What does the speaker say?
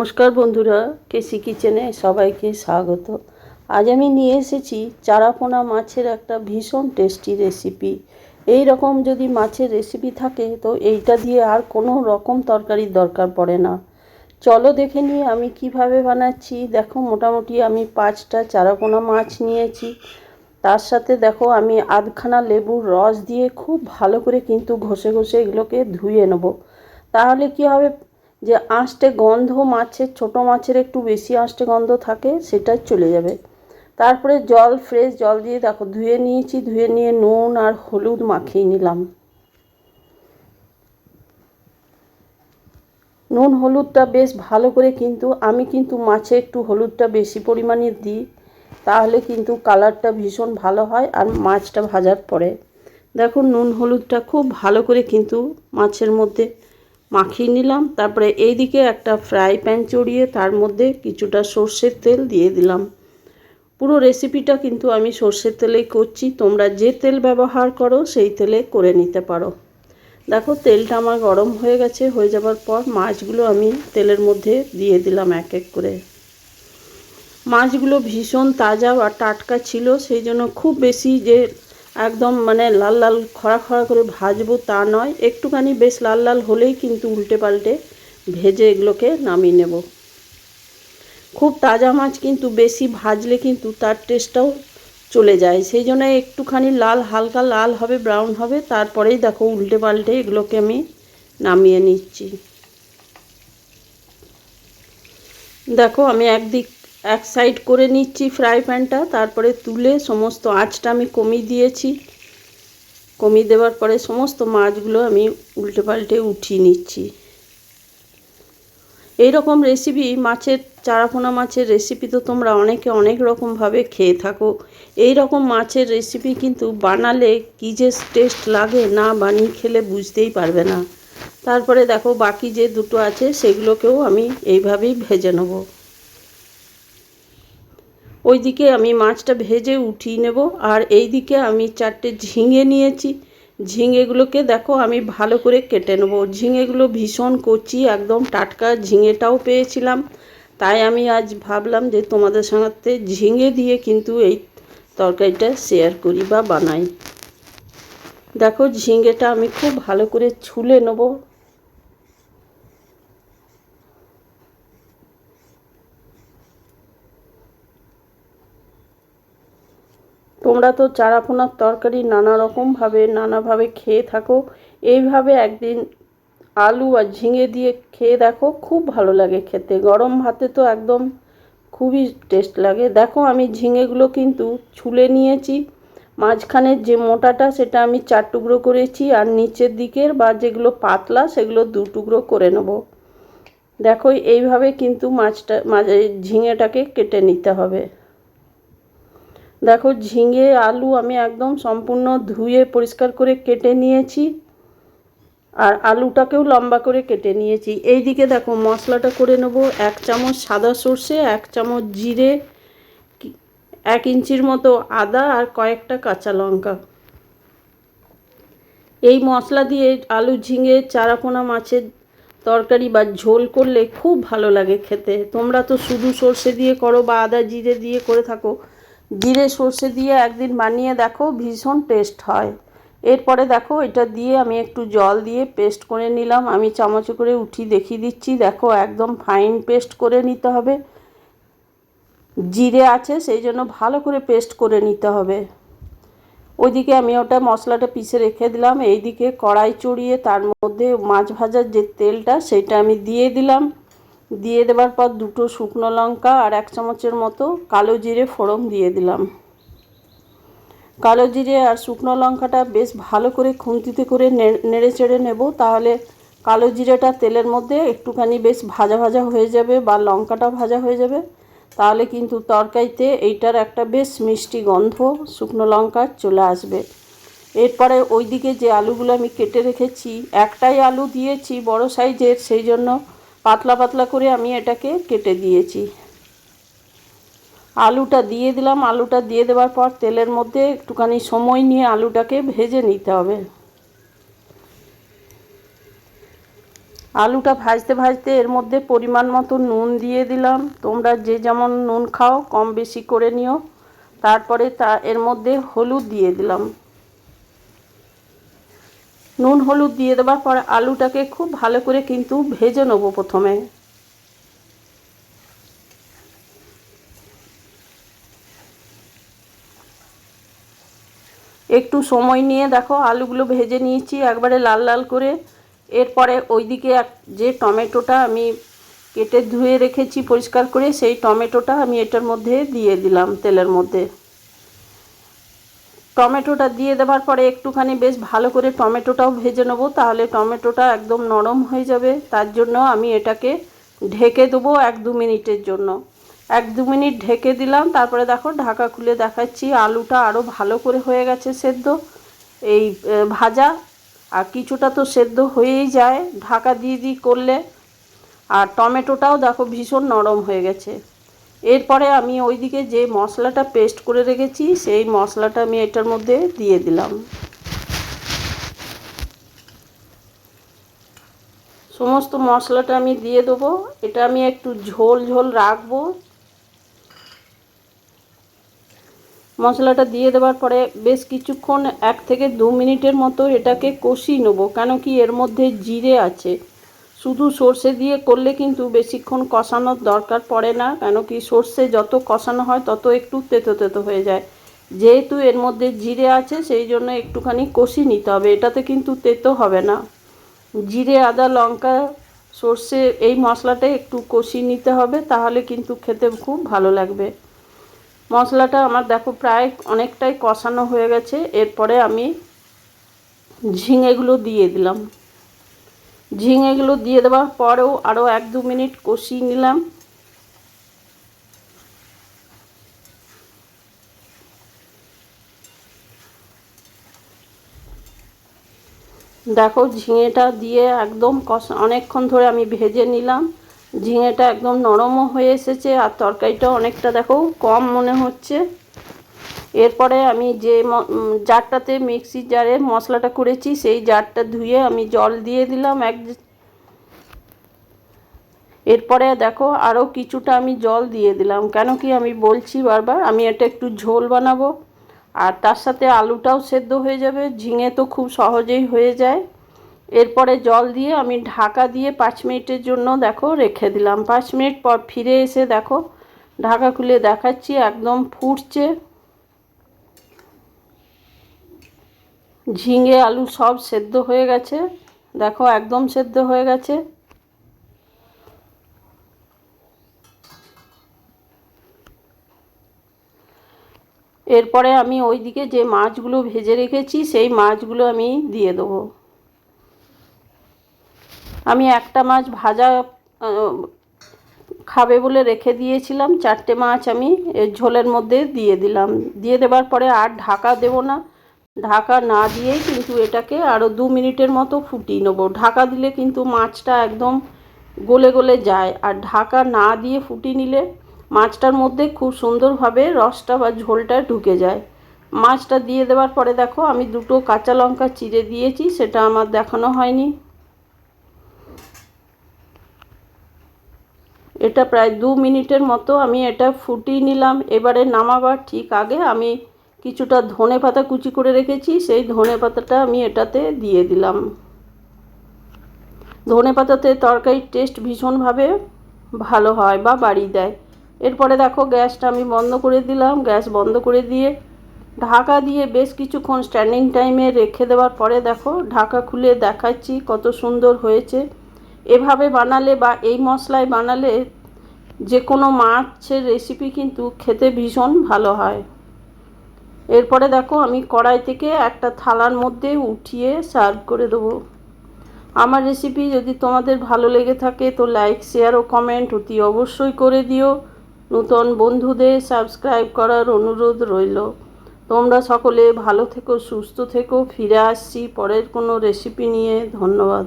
নমস্কার বন্ধুরা, কেসি কিচেনে সবাইকে স্বাগত। আজ আমি নিয়ে এসেছি চারাপোনা মাছের একটা ভীষণ টেস্টি রেসিপি। এই রকম যদি মাছের রেসিপি থাকে তো এইটা দিয়ে আর কোনো রকম তরকারির দরকার পড়ে না। চলো দেখে নিই আমি কিভাবে বানাচ্ছি। দেখো, মোটামুটি আমি 5টা চারাপোনা মাছ নিয়েছি। তার সাথে দেখো আমি আধখানা লেবুর রস দিয়ে খুব ভালো করে কিন্তু ঘষে ঘষে এগুলোকে ধুয়ে নেব। তাহলে কি হবে, যে আঁশটে গন্ধ মাছের, ছোটো মাছের একটু বেশি আঁশটে গন্ধ থাকে, সেটা চলে যাবে। তারপরে ফ্রেশ জল দিয়ে দেখো ধুয়ে নিয়েছি। ধুয়ে নিয়ে নুন আর হলুদ মাখিয়ে নিলাম। নুন হলুদটা বেশ ভালো করে আমি কিন্তু মাছে একটু হলুদটা বেশি পরিমাণে দিই, তাহলে কিন্তু কালারটা ভীষণ ভালো হয় আর মাছটা ভাজার পরে। দেখুন, নুন হলুদটা খুব ভালো করে কিন্তু মাছের মধ্যে মাখিয়ে নিলাম। তারপরে এইদিকে একটা ফ্রাই প্যান চড়িয়ে তার মধ্যে কিছুটা সর্ষের তেল দিয়ে দিলাম। পুরো রেসিপিটা কিন্তু আমি সর্ষের তেলেই করছি, তোমরা যে তেল ব্যবহার করো সেই তেলে করে নিতে পারো। দেখো, তেলটা আমার গরম হয়ে গেছে। হয়ে যাবার পর মাছগুলো আমি তেলের মধ্যে দিয়ে দিলাম এক এক করে। মাছগুলো ভীষণ তাজা আর টাটকা ছিল, সেই জন্য খুব বেশি যে একদম লাল লাল খড়া খড়া করে ভাজবো তা নয়, একটুখানি বেশ লাল লাল হলেই কিন্তু উল্টে পাল্টে ভেজে এগুলোকে নামিয়ে নেব। খুব তাজা মাছ কিন্তু বেশি ভাজলে কিন্তু তার টেস্টটাও চলে যায়, সেই জন্য একটুখানি হালকা লাল হবে, ব্রাউন হবে, তারপরেই দেখো উল্টে পাল্টে এগুলোকে আমি নামিয়ে নিচ্ছি। দেখো, আমি এক সাইড করে নিচ্ছি ফ্রাই প্যানটা, তারপরে তুলে সমস্ত আঁচটা আমি কমিয়ে দিয়েছি। কমিয়ে দেওয়ার পরে সমস্ত মাছগুলো আমি উল্টে পাল্টে উঠিয়ে নিচ্ছি। এই রকম রেসিপি, চারাপোনা মাছের রেসিপি তো তোমরা অনেকে অনেক রকমভাবে খেয়ে থাকো। এই রকম মাছের রেসিপি কিন্তু বানালে কী যে টেস্ট লাগে, না বানিয়ে খেলে বুঝতেই পারবে না। তারপরে দেখো বাকি যে দুটো আছে সেগুলোকেও আমি এইভাবেই ভেজে নেব। ওইদিকে আমি মাছটা ভেজে উঠিয়ে নেব, আর এইদিকে আমি 4টে ঝিঙে নিয়েছি। ঝিঙেগুলোকে দেখো আমি ভালো করে কেটে নেব। ঝিঙেগুলো ভীষণ কচি, একদম টাটকা ঝিঙেটাও পেয়েছিলাম, তাই আমি আজ ভাবলাম যে তোমাদের সাথে ঝিঙে দিয়ে কিন্তু এই তরকারিটা শেয়ার করি বা বানাই। দেখো, ঝিঙেটা আমি খুব ভালো করে ছুলে নেব। তোমরা তো চারাপোনার তরকারি নানাভাবে খেয়ে থাকো। এইভাবে একদিন আলু আর ঝিঙে দিয়ে খেয়ে দেখো, খুব ভালো লাগে খেতে। গরম ভাতে তো একদম খুবই টেস্ট লাগে। দেখো, আমি ঝিঙেগুলো কিন্তু ছুলে নিয়েছি। মাঝখানের যে মোটাটা সেটা আমি 4 টুকরো করেছি, আর নিচের দিকের বা যেগুলো পাতলা সেগুলো 2 টুকরো করে নেব। দেখো, এইভাবে কিন্তু ঝিঙেটাকে কেটে নিতে হবে। দেখো, ঝিঙে আলু আমি একদম সম্পূর্ণ ধুয়ে পরিষ্কার করে কেটে নিয়েছি, আর আলুটাকেও লম্বা করে কেটে নিয়েছি। এইদিকে দেখো মশলাটা করে নেব। 1 চামচ সাদা সর্ষে, 1 চামচ জিরে, 1 ইঞ্চির মতো আদা আর কয়েকটা কাঁচা লঙ্কা। এই মশলা দিয়ে আলু ঝিঙে চারাপোনা মাছের তরকারি বা ঝোল করলে খুব ভালো লাগে খেতে। তোমরা তো শুধু সর্ষে দিয়ে করো বা আদা জিরে দিয়ে করে থাকো, জিরে সর্ষে দিয়ে একদিন বানিয়ে দেখো, ভীষণ টেস্ট হয়। এরপরে দেখো, এটা দিয়ে আমি একটু জল দিয়ে পেস্ট করে নিলাম। আমি চামচে করে দেখিয়ে দিচ্ছি। দেখো, একদম ফাইন পেস্ট করে নিতে হবে। জিরে আছে সেই জন্য ভালো করে পেস্ট করে নিতে হবে। ওইদিকে আমি মশলাটা পিষে রেখে দিলাম। এইদিকে কড়াই চড়িয়ে তার মধ্যে মাছ ভাজার যে তেলটা সেটা আমি দিয়ে দিলাম। দিয়ে দেওয়ার পর 2টো শুকনো লঙ্কা আর 1 চামচের মতো কালো জিরে ফোড়ন দিয়ে দিলাম। কালো জিরে আর শুকনো লঙ্কাটা বেশ ভালো করে খুন্তিতে করে নেড়ে চেড়ে নেব, তাহলে কালো জিরেটা তেলের মধ্যে একটুখানি বেশ ভাজা ভাজা হয়ে যাবে বা লঙ্কাটা ভাজা হয়ে যাবে, তাহলে কিন্তু তরকারিতে এইটার একটা বেশ মিষ্টি গন্ধ শুকনো লঙ্কার চলে আসবে। এরপরে ওইদিকে যে আলুগুলো আমি কেটে রেখেছি, একটাই আলু দিয়েছি বড় সাইজের, সেই জন্য পাতলা পাতলা করে আমি এটাকে কেটে দিয়েছি। আলুটা দিয়ে দিলাম। আলুটা দিয়ে দেওয়ার পর তেলের মধ্যে একটুখানি সময় নিয়ে আলুটাকে ভেজে নিতে হবে। আলুটা ভাজতে ভাজতে এর মধ্যে পরিমাণ মতো নুন দিয়ে দিলাম। তোমরা যে যেমন নুন খাও কম বেশি করে নিও। তারপরে এর মধ্যে হলুদ দিয়ে দিলাম। নুন হলুদ দিয়ে দেওয়ার পর আলুটাকে খুব ভালো করে কিন্তু ভেজে নেব প্রথমে। একটু সময় নিয়ে দেখো আলুগুলো ভেজে নিয়েছি একবারে লাল লাল করে। এরপরে ওইদিকে যে টমেটোটা আমি কেটে ধুয়ে রেখেছি পরিষ্কার করে, সেই টমেটোটা আমি এটার মধ্যে দিয়ে দিলাম তেলের মধ্যে। টমেটোটা দিয়ে দেওয়ার পরে একটুখানি বেশ ভালো করে টমেটোটাও ভেজে নেবো, তাহলে টমেটোটা একদম নরম হয়ে যাবে। তার জন্য আমি এটাকে ঢেকে দেবো 1-2 মিনিটের জন্য। 1-2 মিনিট ঢেকে দিলাম। তারপরে দেখো ঢাকা খুলে দেখাচ্ছি, আলুটা আরও ভালো করে হয়ে গেছে সেদ্ধ, এই ভাজা। আর কিছুটা তো সেদ্ধ হয়েই যায় ঢাকা দিয়ে করলে। আর টমেটোটাও দেখো ভীষণ নরম হয়ে গেছে। এরপরে আমি ওইদিকে যে মশলাটা পেস্ট করে রেখেছি সেই মশলাটা আমি এটার মধ্যে দিয়ে দিলাম। সমস্ত মশলাটা আমি দিয়ে দেবো। এটা আমি একটু ঝোল ঝোল রাখবো। মশলাটা দিয়ে দেওয়ার পরে বেশ কিছুক্ষণ 1 থেকে 2 মিনিটের মতো এটাকে কষিয়ে নেবো, কেন কি এর মধ্যে জিরে আছে। শুধু সর্ষে দিয়ে করলে কিন্তু বেশিক্ষণ কষানোর দরকার পড়ে না, কেন কি সর্ষে যত কষানো হয় তত একটু তেতো তেতো হয়ে যায়। যেহেতু এর মধ্যে জিরে আছে সেই জন্য একটুখানি কষিয়ে নিতে হবে, এটাতে কিন্তু তেতো হবে না। জিরে আদা লঙ্কা সর্ষে এই মশলাটা একটু কষিয়ে নিতে হবে, তাহলে কিন্তু খেতে খুব ভালো লাগবে। মশলাটা আমার দেখো প্রায় অনেকটাই কষানো হয়ে গেছে। এরপরে আমি ঝিঙেগুলো দিয়ে দিলাম। ঝিঙেগুলো দিয়ে দেওয়ার পরেও আরও 1-2 মিনিট কষিয়ে নিলাম। দেখো ঝিঙেটা দিয়ে একদম অনেকক্ষণ ধরে আমি ভেজে নিলাম। ঝিঙেটা একদম নরমও হয়ে এসেছে আর তরকারিটা অনেকটা দেখো কম মনে হচ্ছে। এরপরে আমি যে জারটাতে মিক্সির জারে মশলাটা করেছি সেই জারটা ধুয়ে আমি জল দিয়ে দিলাম এরপরে দেখো আরও কিছুটা আমি জল দিয়ে দিলাম, কেন কি আমি বলছি বারবার আমি এটা একটু ঝোল বানাবো। আর তার সাথে আলুটাও সেদ্ধ হয়ে যাবে, ঝিঙে তো খুব সহজেই হয়ে যায়। এরপরে জল দিয়ে আমি ঢাকা দিয়ে 5 মিনিটের জন্য দেখো রেখে দিলাম। 5 মিনিট পর ফিরে এসে দেখো ঢাকা খুলে দেখাচ্ছি একদম ফুটছে। ঝিঙে আলু সব সেদ্ধ হয়ে গেছে, দেখো একদম সেদ্ধ হয়ে গেছে। এরপরে আমি ওইদিকে যে মাছগুলো ভেজে রেখেছি সেই মাছগুলো আমি দিয়ে দেবো। আমি একটা মাছ ভাজা খাবে বলে রেখে দিয়েছিলাম, 4টে মাছ আমি এর ঝোলের মধ্যে দিয়ে দিলাম। দিয়ে দেওয়ার পরে আর ঢাকা দেব না, ঢাকা না দিয়েই কিন্তু এটাকে আরও 2 মিনিটের মতো ফুটিয়ে নেবো। ঢাকা দিলে কিন্তু মাছটা একদম গলে গলে যায়, আর ঢাকা না দিয়ে ফুটিয়ে নিলে মাছটার মধ্যে খুব সুন্দরভাবে রসটা বা ঝোলটা ঢুকে যায়। মাছটা দিয়ে দেওয়ার পরে দেখো আমি 2টো কাঁচা লঙ্কা চিড়ে দিয়েছি, সেটা আমার দেখানো হয়নি। এটা প্রায় 2 মিনিটের মতো আমি এটা ফুটিয়ে নিলাম। এবারে নামাবার ঠিক আগে আমি কিছুটা ধনেপাতা কুচি করে রেখেছি, সেই ধনেপাতাটা আমি এটাতে দিয়ে দিলাম। ধনেপাতাতে তরকারির টেস্ট ভীষণভাবে ভালো হয় বা বাড়িয়ে দেয়। এরপরে দেখো গ্যাসটা আমি বন্ধ করে দিলাম। গ্যাস বন্ধ করে দিয়ে ঢাকা দিয়ে বেশ কিছুক্ষণ স্ট্যান্ডিং টাইমে রেখে দেওয়ার পরে দেখো ঢাকা খুলে দেখাচ্ছি কত সুন্দর হয়েছে। এভাবে বানালে বা এই মশলায় বানালে যে কোনো মাছের রেসিপি কিন্তু খেতে ভীষণ ভালো হয়। এরপরে দেখো আমি কড়াই থেকে একটা থালার মধ্যে উঠিয়ে সার্ভ করে দেবো। আমার রেসিপি যদি তোমাদের ভালো লেগে থাকে তো লাইক শেয়ার ও কমেন্ট অতি অবশ্যই করে দিও। নতুন বন্ধুদের সাবস্ক্রাইব করার অনুরোধ রইল। তোমরা সকলে ভালো থেকো, সুস্থ থেকো। ফিরে আসছি পরের কোনো রেসিপি নিয়ে। ধন্যবাদ।